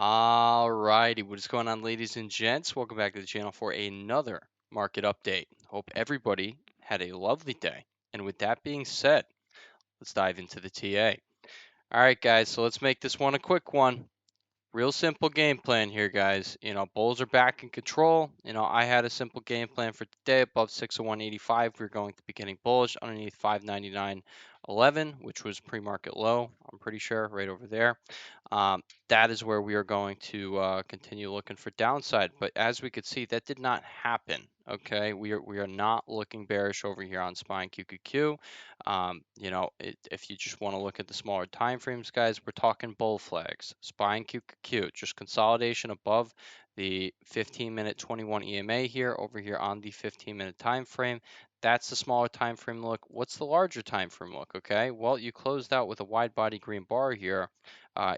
Alrighty, what is going on, ladies and gents? Welcome back to the channel for another market update. Hope everybody had a lovely day. And with that being said, let's dive into the TA. Alright, guys, so let's make this one a quick one. Real simple game plan here, guys. Bulls are back in control. I had a simple game plan for today. Above 601.85, we're going to be getting bullish. Underneath 599.11, which was pre-market low, I'm pretty sure, right over there. That is where we are going to continue looking for downside. But as we could see, that did not happen. Okay, we are not looking bearish over here on SPY and QQQ. If you just want to look at the smaller time frames, guys, we're talking bull flags. SPY and QQQ, just consolidation above the 15-minute 21 EMA here, over here on the 15-minute time frame. That's the smaller time frame look. What's the larger time frame look? Okay, well, you closed out with a wide body green bar here.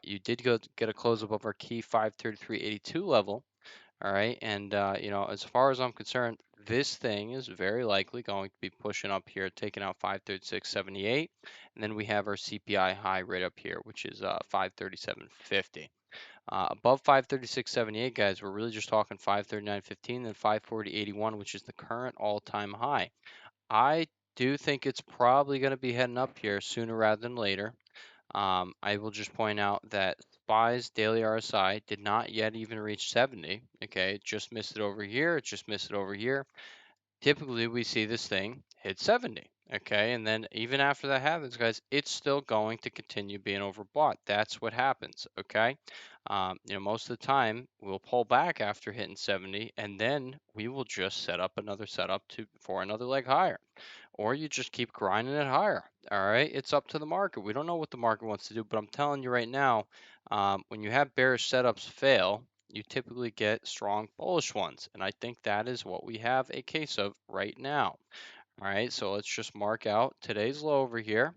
You did get a close above our key 533.82 level. All right, and as far as I'm concerned, this thing is very likely going to be pushing up here, taking out 536.78, and then we have our CPI high right up here, which is 537.50. Above 536.78, guys, we're really just talking 539.15, then 540.81, which is the current all-time high. I do think it's probably going to be heading up here sooner rather than later. I will just point out that SPY's daily RSI did not yet even reach 70. Okay, it just missed it over here. It just missed it over here. Typically, we see this thing hit 70. Okay, and then even after that happens, guys, it's still going to continue being overbought. That's what happens. Okay, most of the time we'll pull back after hitting 70, and then we will just set up another setup for another leg higher, or you just keep grinding it higher. All right, it's up to the market. We don't know what the market wants to do, but I'm telling you right now, when you have bearish setups fail, you typically get strong bullish ones, and I think that is what we have a case of right now. All right, so let's just mark out today's low over here.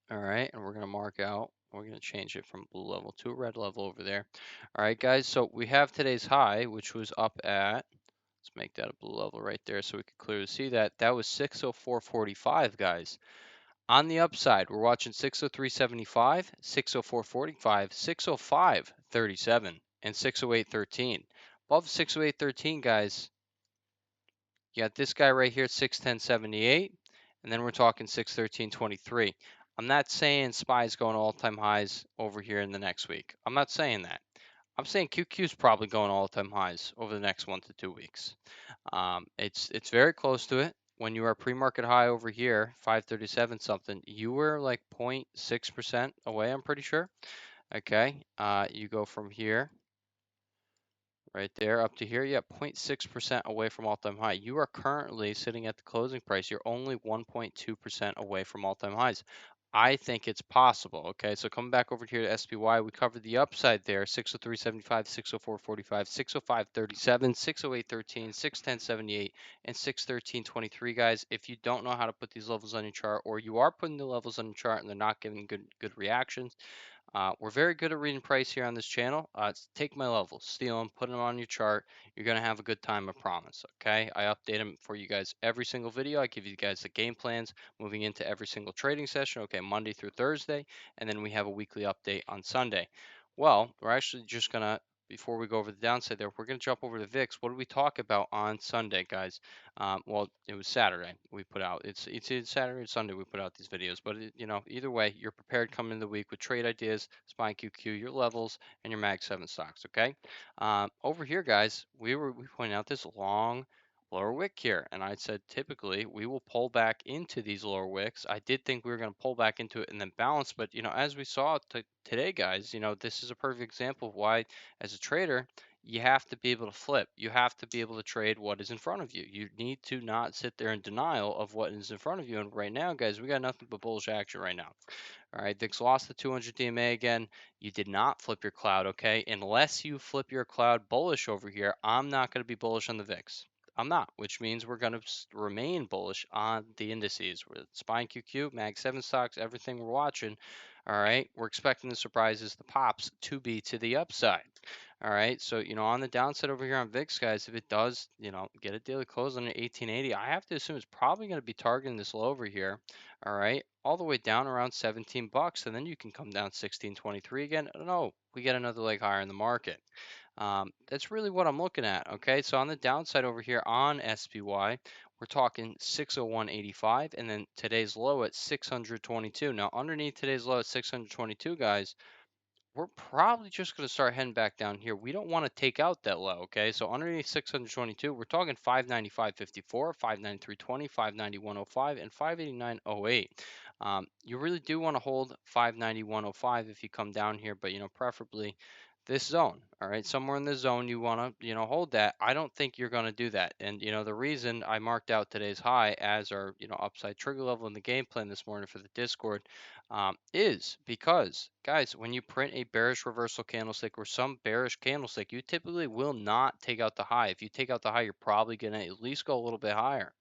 All right, and we're going to mark out, we're going to change it from blue level to a red level over there. All right, guys, so we have today's high, which was up at, let's make that a blue level right there so we can clearly see that. That was 604.45, guys. On the upside, we're watching 603.75, 604.45, 605.37, and 608.13. Above 608.13, guys, you got this guy right here at 610.78, and then we're talking 613.23. I'm not saying SPY's going all-time highs over here in the next week. I'm not saying that. I'm saying QQ is probably going all-time highs over the next 1 to 2 weeks. It's very close to it. When you are pre-market high over here, 537 something, you were like 0.6% away, I'm pretty sure. Okay, you go from here, right there, up to here, yeah, 0.6% away from all-time high. You are currently sitting at the closing price. You're only 1.2% away from all-time highs. I think it's possible. Okay, so coming back over here to SPY, we covered the upside there: 603.75, 604.45, 605.37, 608.13, 610.78, and 613.23. Guys, if you don't know how to put these levels on your chart, or you are putting the levels on your chart and they're not giving good reactions, we're very good at reading price here on this channel. Take my levels, steal them, put them on your chart. You're going to have a good time, I promise. Okay, I update them for you guys every single video. I give you guys the game plans moving into every single trading session. Okay, Monday through Thursday, and then we have a weekly update on Sunday. Well, we're actually just going to, before we go over the downside there, we're going to jump over to VIX. What did we talk about on Sunday, guys? Well, it was Saturday we put out. It's Saturday or Sunday we put out these videos. But either way, you're prepared coming into the week with trade ideas, SPY QQ, your levels, and your Mag 7 stocks. Okay. Over here, guys, we pointed out this long lower wick here, and I said typically we will pull back into these lower wicks. I did think we were going to pull back into it and then bounce, but as we saw today, guys, this is a perfect example of why, as a trader, you have to be able to flip. You have to be able to trade what is in front of you. You need to not sit there in denial of what is in front of you. And right now, guys, we got nothing but bullish action right now. All right, VIX lost the 200 DMA again. You did not flip your cloud, okay? Unless you flip your cloud bullish over here, I'm not going to be bullish on the VIX. I'm not, which means we're going to remain bullish on the indices. With SPY and QQ, Mag 7 stocks, everything we're watching. All right, we're expecting the surprises, the pops, to be to the upside. All right, so on the downside over here on VIX, guys, if it does, get a daily close on 1880, I have to assume it's probably going to be targeting this low over here. All right, all the way down around 17 bucks, and then you can come down 1623 again. No, we get another leg higher in the market. That's really what I'm looking at. Okay, so on the downside over here on SPY, we're talking 601.85, and then today's low at 622. Now, underneath today's low at 622, guys, we're probably just going to start heading back down here. We don't want to take out that low, okay? So underneath 622, we're talking 595.54, 593.20, 591.05, and 589.08. You really do want to hold 591.05 if you come down here, but preferably this zone, all right? Somewhere in this zone, you want to, hold that. I don't think you're going to do that. And, the reason I marked out today's high as our, upside trigger level in the game plan this morning for the Discord is because, guys, when you print a bearish reversal candlestick or some bearish candlestick, you typically will not take out the high. If you take out the high, you're probably going to at least go a little bit higher.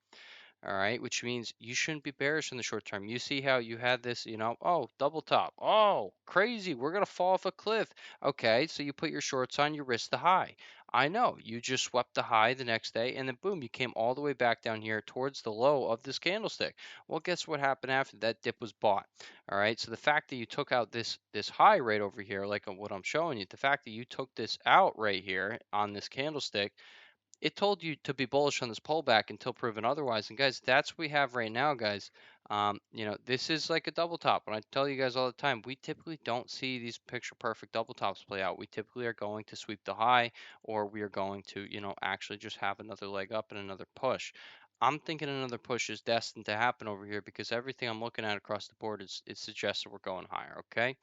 All right, which means you shouldn't be bearish in the short term. You see how you had this, oh, double top. Oh, crazy. We're going to fall off a cliff. Okay, so you put your shorts on, you risk the high. I know. You just swept the high the next day, and then boom, you came all the way back down here towards the low of this candlestick. Well, guess what happened after that dip was bought? All right, so the fact that you took out this high right over here, like what I'm showing you, the fact that you took this out right here on this candlestick, it told you to be bullish on this pullback until proven otherwise. And guys, that's what we have right now, guys. This is like a double top. And I tell you guys all the time, we typically don't see these picture perfect double tops play out. We typically are going to sweep the high, or we are going to, actually just have another leg up and another push. I'm thinking another push is destined to happen over here because everything I'm looking at across the board it suggests that we're going higher. Okay.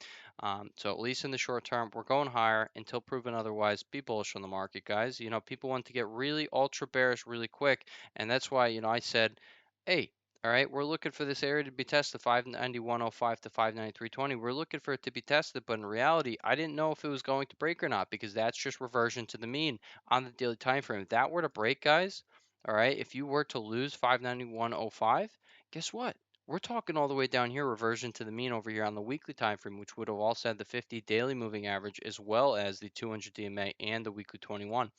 So at least in the short term, we're going higher until proven otherwise. Be bullish on the market, guys. People want to get really ultra bearish really quick, and that's why I said, hey, all right, we're looking for this area to be tested, 591.05 to 593.20. We're looking for it to be tested, but in reality, I didn't know if it was going to break or not because that's just reversion to the mean on the daily time frame. If that were to break, guys, all right, if you were to lose 591.05, guess what? We're talking all the way down here, reversion to the mean over here on the weekly time frame, which would have also had the 50 daily moving average as well as the 200 DMA and the weekly 21.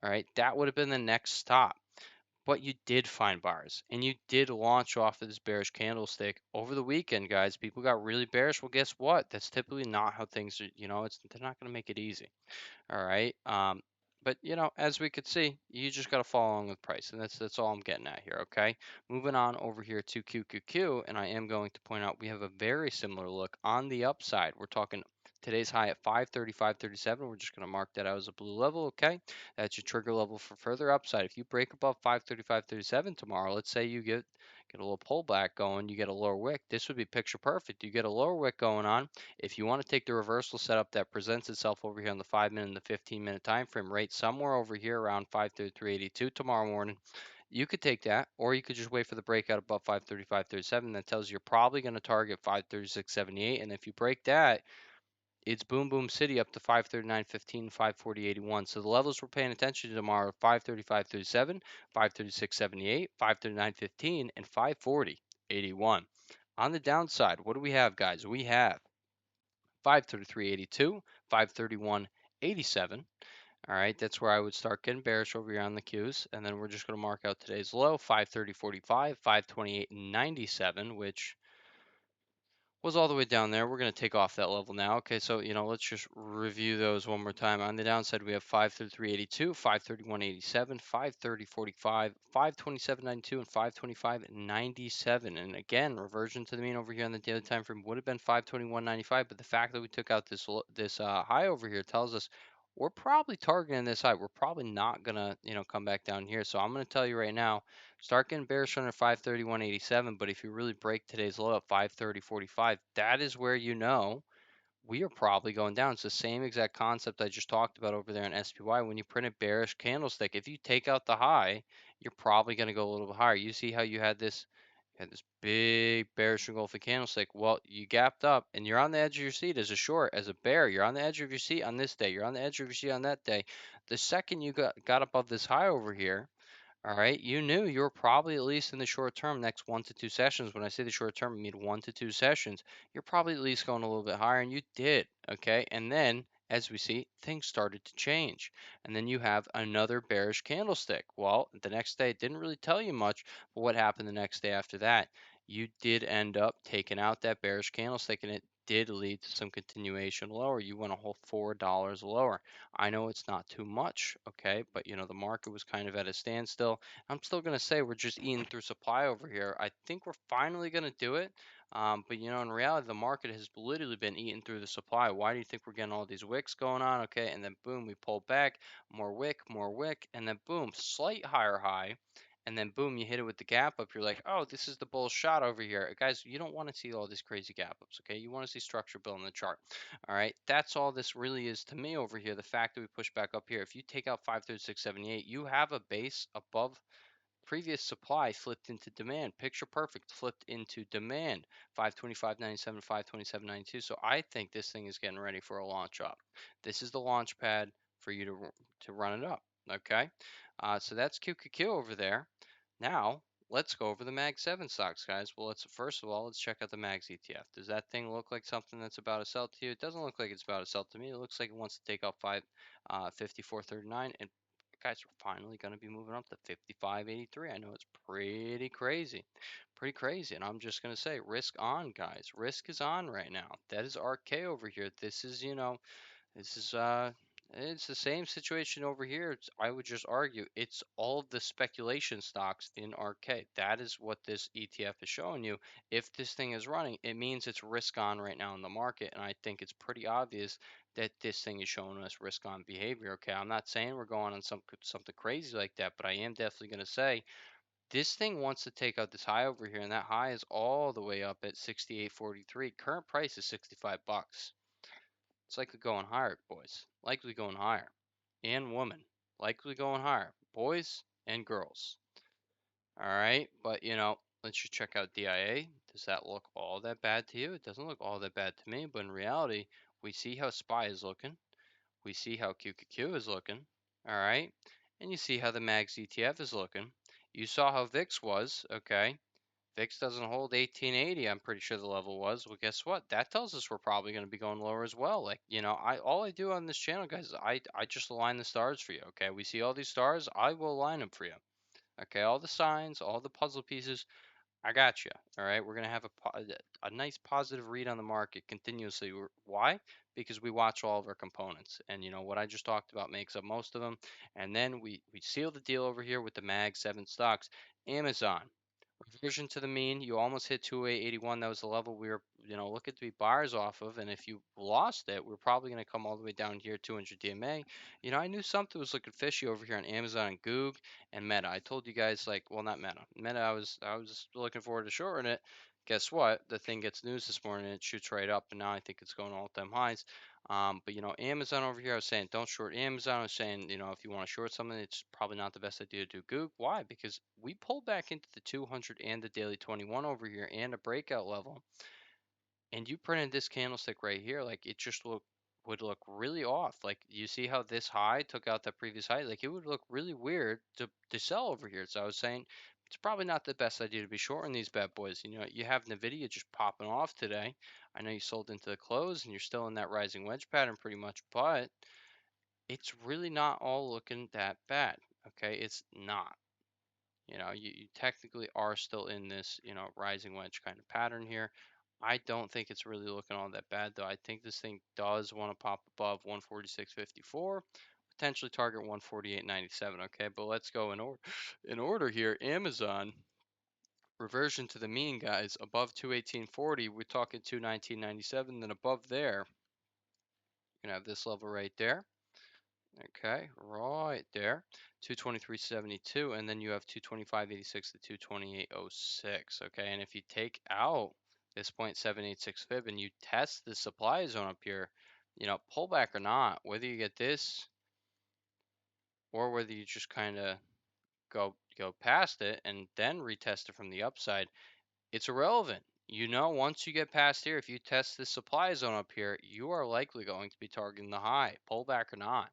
All right, that would have been the next stop. But you did find bars and you did launch off of this bearish candlestick over the weekend, guys. People got really bearish. Well, guess what? That's typically not how things are, they're not going to make it easy. All right. But as we could see, you just got to follow along with price, and that's all I'm getting at here. Okay. Moving on over here to QQQ, and I am going to point out we have a very similar look on the upside. We're talking today's high at 535.37. We're just going to mark that out as a blue level. Okay. That's your trigger level for further upside. If you break above 535.37 tomorrow, let's say you get a little pullback going, you get a lower wick. This would be picture perfect. You get a lower wick going on. If you want to take the reversal setup that presents itself over here on the 5-minute and the 15-minute time frame rate somewhere over here around 533.82 tomorrow morning, you could take that, or you could just wait for the breakout above 535.37. That tells you you're probably going to target 536.78, and if you break that, it's boom boom city up to 539.15, 540.81. So the levels we're paying attention to tomorrow are 535.37, 536.78, 539.15, and 540.81. On the downside, what do we have, guys? We have 533.82, 531.87. All right, that's where I would start getting bearish over here on the Qs. And then we're just going to mark out today's low, 530.45, 528.97, which was all the way down there. We're going to take off that level now. Okay, so, let's just review those one more time. On the downside, we have 533.82, 531.87, 530.45, 527.92, and 525.97. And again, reversion to the mean over here on the daily time frame would have been 521.95, but the fact that we took out this high over here tells us we're probably targeting this high. We're probably not going to, come back down here. So I'm going to tell you right now, start getting bearish under 531.87, but if you really break today's low at 530.45, that is where we are probably going down. It's the same exact concept I just talked about over there in SPY. When you print a bearish candlestick, if you take out the high, you're probably going to go a little bit higher. You see how you had this big bearish engulfing candlestick. Well, you gapped up and you're on the edge of your seat as a short, as a bear. You're on the edge of your seat on this day. You're on the edge of your seat on that day. The second you got above this high over here, all right, you knew you were probably at least in the short term, next 1 to 2 sessions. When I say the short term, I mean 1 to 2 sessions. You're probably at least going a little bit higher, and you did, okay? And then as we see, things started to change. And then you have another bearish candlestick. Well, the next day it didn't really tell you much, but what happened the next day after that? You did end up taking out that bearish candlestick, and it did lead to some continuation lower. You went a whole $4 lower. I know it's not too much, okay, but the market was kind of at a standstill. I'm still going to say we're just eating through supply over here. I think we're finally going to do it. But in reality, the market has literally been eating through the supply. Why do you think we're getting all these wicks going on? Okay, and then boom, we pull back, more wick, and then boom, slight higher high, and then boom, you hit it with the gap up. You're like, oh, this is the bull shot over here, guys. You don't want to see all these crazy gap ups. Okay, you want to see structure building the chart. All right, that's all this really is to me over here. The fact that we push back up here. If you take out 536.78, you have a base above previous supply flipped into demand. Picture perfect, flipped into demand. 525.97, 527.92. So I think this thing is getting ready for a launch up. This is the launch pad for you to run it up. Okay, so that's QQQ over there. Now let's go over the Mag 7 stocks, guys. Well, first of all, let's check out the Mags ETF. Does that thing look like something that's about to sell to you? It doesn't look like it's about to sell to me. It looks like it wants to take out 54.39 and guys, we're finally going to be moving up to 55.83. I know it's pretty crazy. Pretty crazy. And I'm just going to say, risk on, guys. Risk is on right now. That is RK over here. This is, this is it's the same situation over here. I would just argue it's all of the speculation stocks in RK. That is what this ETF is showing you. If this thing is running, it means it's risk on right now in the market, and I think it's pretty obvious that this thing is showing us risk on behavior. Okay, I'm not saying we're going on something crazy like that, but I am definitely going to say this thing wants to take out this high over here, and that high is all the way up at 68.43. Current price is 65 bucks. It's likely going higher, boys. Likely going higher. And women. Likely going higher. Boys and girls. All right. But, let's just check out DIA. Does that look all that bad to you? It doesn't look all that bad to me. But in reality, we see how SPY is looking. We see how QQQ is looking. All right. And you see how the MAGS ETF is looking. You saw how VIX was. Okay. VIX doesn't hold 1880, I'm pretty sure the level was. Well, guess what? That tells us we're probably going to be going lower as well. Like, all I do on this channel, guys, is I just align the stars for you, okay? We see all these stars, I will align them for you. Okay, all the signs, all the puzzle pieces, I got you. All right, we're gonna have a nice positive read on the market continuously. Why? Because we watch all of our components, and what I just talked about makes up most of them. And then we seal the deal over here with the Mag 7 stocks. Amazon. Reversion to the mean, you almost hit 281. That was the level we were, looking to be buyers off of. And if you lost it, we're probably going to come all the way down here, 200 DMA. I knew something was looking fishy over here on Amazon and GOOG and Meta. I told you guys, like, well, not Meta. Meta, I was looking forward to shorting it. Guess what? The thing gets news this morning and it shoots right up, and now I think it's going all-time highs. But Amazon over here, I was saying don't short Amazon. I was saying, if you want to short something, it's probably not the best idea to do GOOG. Why? Because we pulled back into the 200 and the daily 21 over here and a breakout level, and you printed this candlestick right here, like it just would look really off. Like you see how this high took out that previous high, like it would look really weird to sell over here. So I was saying it's probably not the best idea to be shorting these bad boys. You have NVDA just popping off today. I know you sold into the close and you're still in that rising wedge pattern pretty much, but it's really not all looking that bad. Okay, it's not. You technically are still in this, rising wedge kind of pattern here. I don't think it's really looking all that bad, though. I think this thing does want to pop above 146.54, potentially target 148.97. Okay, but let's go in order. In order here, Amazon reversion to the mean, guys, above 218.40. We're talking 219.97. Then above there, you're gonna have this level right there. Okay, right there, 223.72, and then you have 225.86 to 228.06. Okay, and if you take out this 0.786 fib and you test the supply zone up here, pullback or not, whether you get this or whether you just kind of go past it and then retest it from the upside, it's irrelevant. Once you get past here, if you test this supply zone up here, you are likely going to be targeting the high, pullback or not.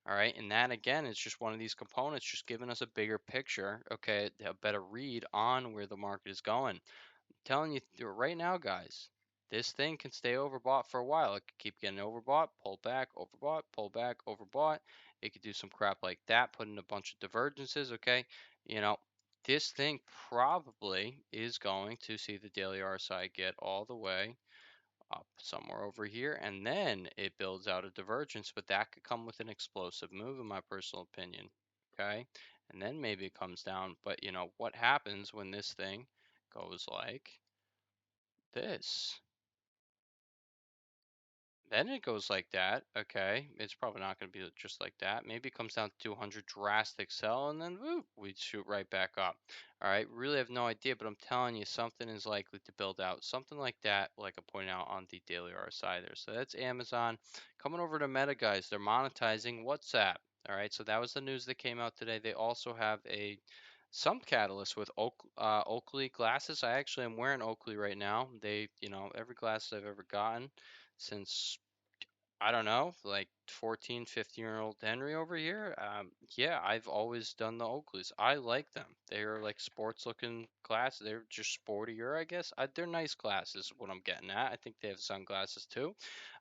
All right, and that again is just one of these components just giving us a bigger picture, okay, a better read on where the market is going. I'm telling you right now, guys, this thing can stay overbought for a while. It could keep getting overbought, pull back, overbought, pull back, overbought. It could do some crap like that, put in a bunch of divergences, okay? You know, this thing probably is going to see the daily RSI get all the way up somewhere over here, and then it builds out a divergence, but that could come with an explosive move in my personal opinion, okay? And then maybe it comes down, but you know, what happens when this thing goes like this? Then it goes like that, okay? It's probably not going to be just like that. Maybe it comes down to 200 drastic sell, and then woo, we'd shoot right back up. All right, really have no idea, but I'm telling you, something is likely to build out. Something like that, like I pointed out on the daily RSI there. So that's Amazon. Coming over to Meta, guys, they're monetizing WhatsApp. All right, so that was the news that came out today. They also have some catalyst with Oakley glasses. I actually am wearing Oakley right now. Every glasses I've ever gotten since I don't know, like 14, 15-year-old Henry over here. Yeah, I've always done the Oakleys. I like them. They're like sports looking glasses. They're just sportier, I guess. They're nice glasses, what I'm getting at. I think they have sunglasses too.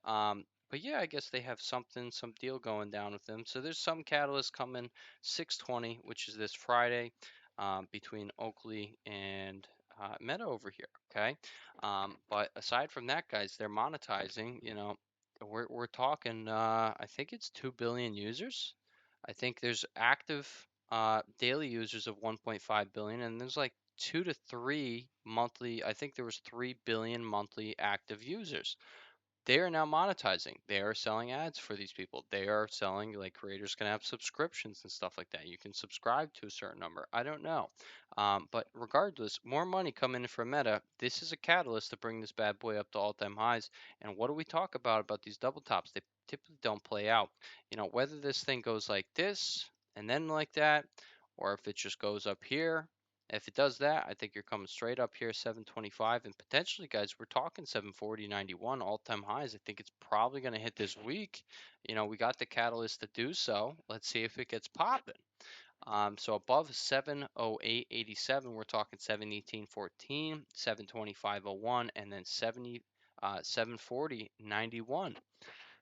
But yeah, I guess they have some deal going down with them. So there's some catalyst coming 6/20, which is this Friday, between Oakley and Meta over here. Okay. But aside from that, guys, they're monetizing, we're talking, I think it's 2 billion users. I think there's active daily users of 1.5 billion, and there's like 2 to 3 monthly. I think there was 3 billion monthly active users. They are now monetizing. They are selling ads for these people. They are selling, like, creators can have subscriptions and stuff like that. You can subscribe to a certain number. I don't know. But regardless, more money coming in from Meta. This is a catalyst to bring this bad boy up to all-time highs. And what do we talk about these double tops? They typically don't play out. Whether this thing goes like this and then like that, or if it just goes up here. If it does that, I think you're coming straight up here, 725, and potentially, guys, we're talking 740.91 all-time highs. I think it's probably going to hit this week. We got the catalyst to do so. Let's see if it gets popping. So above 708.87, we're talking 718.14, 725.01, and then 740.91.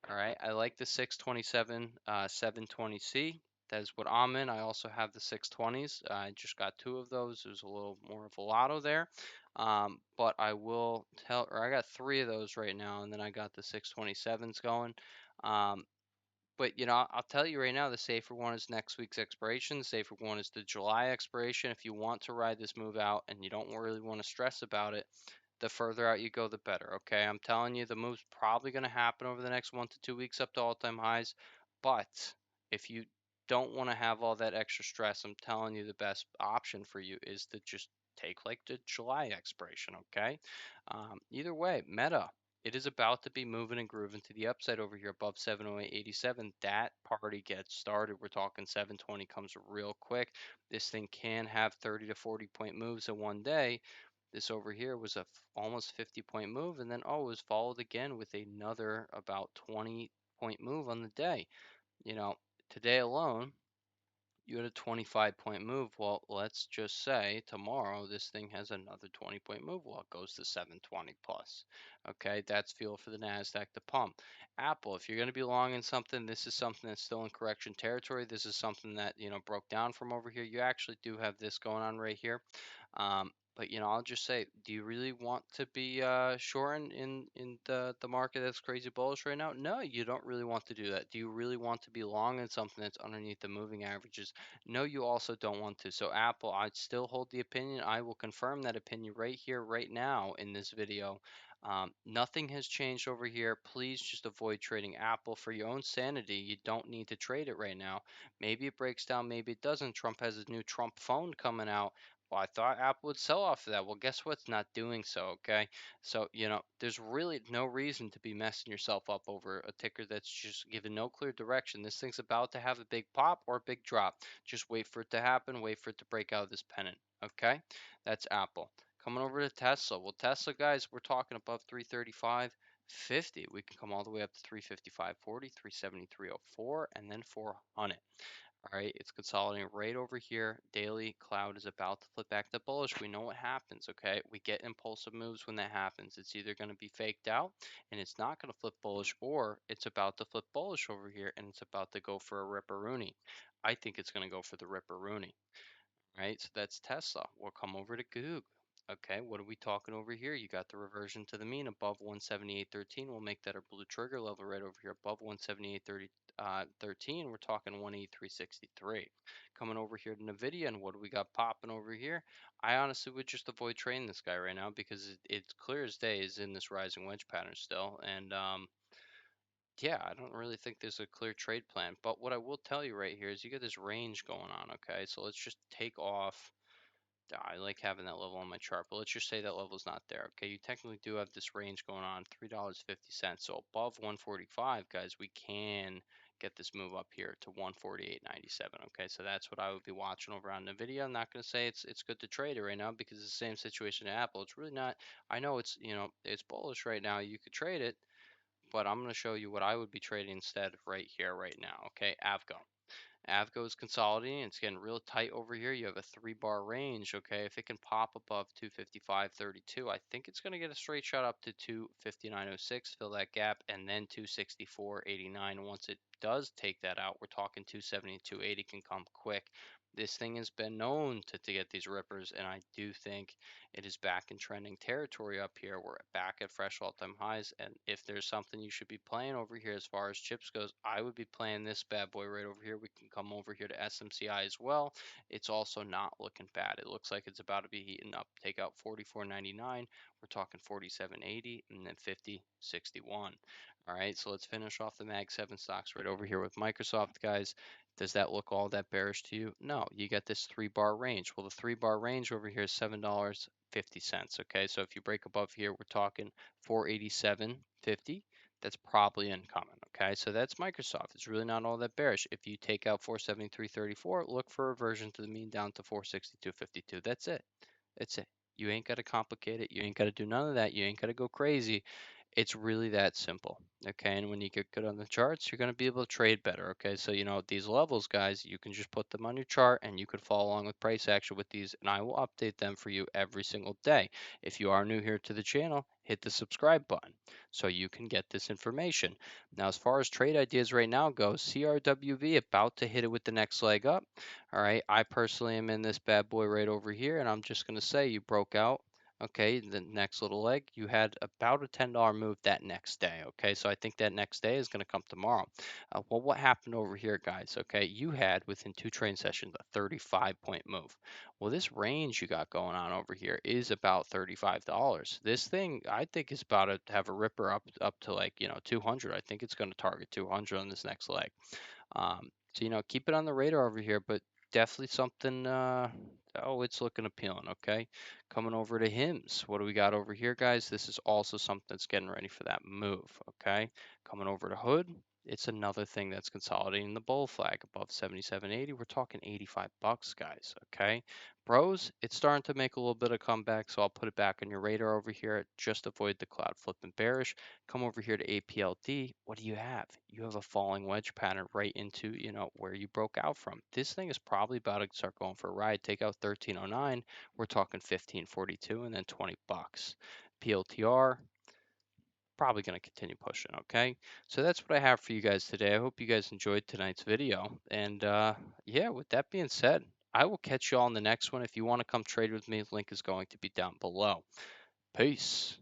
All right, I like the 627, 720C. That is what I'm in. I also have the 620s. I just got two of those. There's a little more of a lotto there. But I will tell, or I got three of those right now, and then I got the 627s going. But I'll tell you right now, the safer one is next week's expiration. The safer one is the July expiration. If you want to ride this move out and you don't really want to stress about it, the further out you go, the better. Okay, I'm telling you, the move's probably going to happen over the next 1 to 2 weeks up to all-time highs. But if you don't want to have all that extra stress, I'm telling you, the best option for you is to just take like the July expiration. Okay, either way, Meta. It is about to be moving and grooving to the upside over here above 708.87. That party gets started. We're talking 720 comes real quick. This thing can have 30 to 40 point moves in one day. This over here was a almost 50-point move, and then it was followed again with another about 20-point move on the day. Today alone, you had a 25-point move. Well, let's just say tomorrow this thing has another 20-point move. Well, it goes to 720 plus. Okay, that's fuel for the NASDAQ to pump. Apple, if you're going to be long in something, this is something that's still in correction territory. This is something that, broke down from over here. You actually do have this going on right here. But I'll just say, do you really want to be shorting in the market that's crazy bullish right now? No, you don't really want to do that. Do you really want to be long in something that's underneath the moving averages? No, you also don't want to. So Apple, I'd still hold the opinion. I will confirm that opinion right here, right now in this video. Nothing has changed over here. Please just avoid trading Apple for your own sanity. You don't need to trade it right now. Maybe it breaks down, maybe it doesn't. Trump has his new Trump phone coming out. Well, I thought Apple would sell off of that. Well, guess what? It's not doing so, okay? So, there's really no reason to be messing yourself up over a ticker that's just given no clear direction. This thing's about to have a big pop or a big drop. Just wait for it to happen. Wait for it to break out of this pennant, okay? That's Apple. Coming over to Tesla. Well, Tesla, guys, we're talking above 335.50. We can come all the way up to 355.40, 373.04, and then 400. All right, it's consolidating right over here. Daily cloud is about to flip back to bullish. We know what happens, okay? We get impulsive moves when that happens. It's either going to be faked out and it's not going to flip bullish, or it's about to flip bullish over here and it's about to go for a ripperoonie. I think it's going to go for the ripperoonie. Right, so that's Tesla. We'll come over to GOOG. Okay, what are we talking over here? You got the reversion to the mean above 178.13. We'll make that our blue trigger level right over here above 178.13. We're talking 183.63. Coming over here to NVIDIA, and what do we got popping over here? I honestly would just avoid trading this guy right now because it's clear as day is in this rising wedge pattern still. And yeah, I don't really think there's a clear trade plan. But what I will tell you right here is you get this range going on, okay? So let's just take off. I like having that level on my chart, but let's just say that level's not there, okay? You technically do have this range going on, $3.50. So above 145, guys, we can get this move up here to 148.97, okay? So that's what I would be watching over on NVIDIA. I'm not going to say it's good to trade it right now because it's the same situation at Apple. It's really not. I know it's, it's bullish right now. You could trade it, but I'm going to show you what I would be trading instead right here, right now. Okay, AVGO. AVGO is consolidating. It's getting real tight over here. You have a 3-bar range. Okay, if it can pop above 255.32, I think it's going to get a straight shot up to 259.06, fill that gap, and then 264.89. Once it does take that out, we're talking 270.80 can come quick. This thing has been known to get these rippers, and I do think it is back in trending territory up here. We're back at fresh all-time highs, and if there's something you should be playing over here as far as chips goes, I would be playing this bad boy right over here. We can come over here to SMCI as well. It's also not looking bad. It looks like it's about to be heating up. Take out 44.99. We're talking 47.80 and then 50.61. All right, so let's finish off the Mag 7 stocks right over here with Microsoft, guys. Does that look all that bearish to you? No, you got this 3-bar range. Well, the 3-bar range over here is $7.50. Okay, so if you break above here, we're talking 487.50. That's probably incoming. Okay, so that's Microsoft. It's really not all that bearish. If you take out 473.34, look for a reversion to the mean down to 462.52. That's it. That's it. You ain't got to complicate it. You ain't got to do none of that. You ain't got to go crazy. It's really that simple. Okay, and when you get good on the charts, you're going to be able to trade better. Okay, so these levels, guys, you can just put them on your chart and you could follow along with price action with these, and I will update them for you every single day. If you are new here to the channel, hit the subscribe button so you can get this information. Now, as far as trade ideas right now go, CRWV about to hit it with the next leg up. All right, I personally am in this bad boy right over here, and I'm just going to say you broke out. Okay, the next little leg, you had about a $10 move that next day. Okay, so I think that next day is going to come tomorrow. Well, what happened over here, guys? Okay, you had within 2 trading sessions a 35-point move. Well, this range you got going on over here is about $35. This thing, I think, is about to have a ripper up to like 200. I think it's going to target 200 on this next leg. So keep it on the radar over here, but definitely something. Oh, it's looking appealing. Okay, coming over to HIMS. What do we got over here, guys? This is also something that's getting ready for that move. Okay, coming over to Hood. It's another thing that's consolidating the bull flag above 77.80. We're talking $85, guys. Okay, Bros, it's starting to make a little bit of comeback, so I'll put it back on your radar over here. Just avoid the cloud flipping bearish. Come over here to APLD. What do you have? You have a falling wedge pattern right into, where you broke out from. This thing is probably about to start going for a ride. Take out 1309. We're talking 1542 and then $20. PLTR, probably going to continue pushing. Okay, so that's what I have for you guys today. I hope you guys enjoyed tonight's video, and yeah, with that being said, I will catch you all in the next one. If you want to come trade with me, link is going to be down below. Peace.